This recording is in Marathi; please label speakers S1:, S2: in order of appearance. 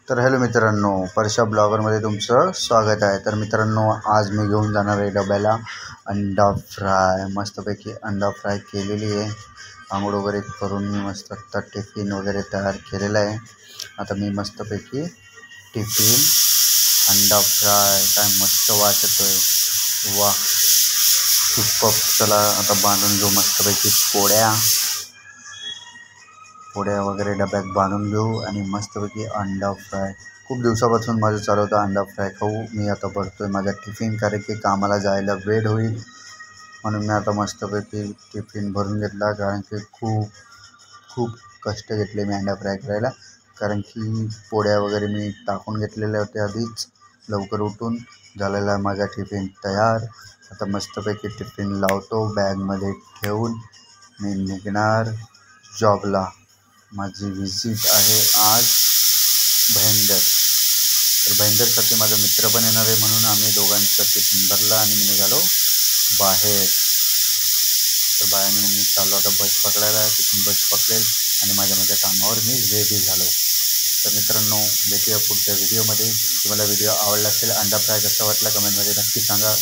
S1: तर हॅलो मित्रांनो, परशा ब्लॉगरमध्ये तुमचं स्वागत आहे। तर मित्रांनो, आज मी घेऊन जाणार आहे डब्याला अंडा फ्राय। मस्तपैकी अंडा फ्राय केलेली आहे। आंघोळ वगैरे करून मी मस्त आता टिफिन वगैरे तयार केलेला आहे। आता मी मस्तपैकी टिफिन अंडा फ्राय, काय मस्त वास येतोय, वाह सुपर। चला आता बांधून घेऊ मस्तपैकी पोळ्या वगैरे डब्यात बांधून घेऊ आणि मस्तपैकी अंडा फ्राय। खूप दिवसापासून माझं चालू होतं अंडा फ्राय खाऊ। मी आता भरतोय माझा टिफिन, कारण की कामाला जायला वेळ होईल म्हणून मी आता मस्तपैकी टिफिन भरून घेतला। कारण की खूप खूप कष्ट घेतले मी अंडा फ्राय करायला, कारण की पोळ्या वगैरे मी टाकून घेतलेल्या होत्या आधीच। लवकर उठून झालेला आहे माझा टिफिन तयार। आता मस्तपैकी टिफिन लावतो, बॅगमध्ये ठेवून मी निघणार जॉबला। माझी व्हिजिट आहे आज भाईंदर। तर भाईंदरसाठी माझा मित्र पण येणार आहे, म्हणून आम्ही दोघांचा टिफिन भरला आणि मी निघालो बाहेर। तर बाहेर मी चाललो आता बस पकडायला। तिथून बस पकडेल आणि माझ्या कामावर मी रेडी झालो। तर मित्रांनो, भेटूया पुढच्या व्हिडिओमध्ये। तुम्हाला व्हिडिओ आवडला असेल, अंडा फ्राय कसा वाटला कमेंटमध्ये नक्की सांगा।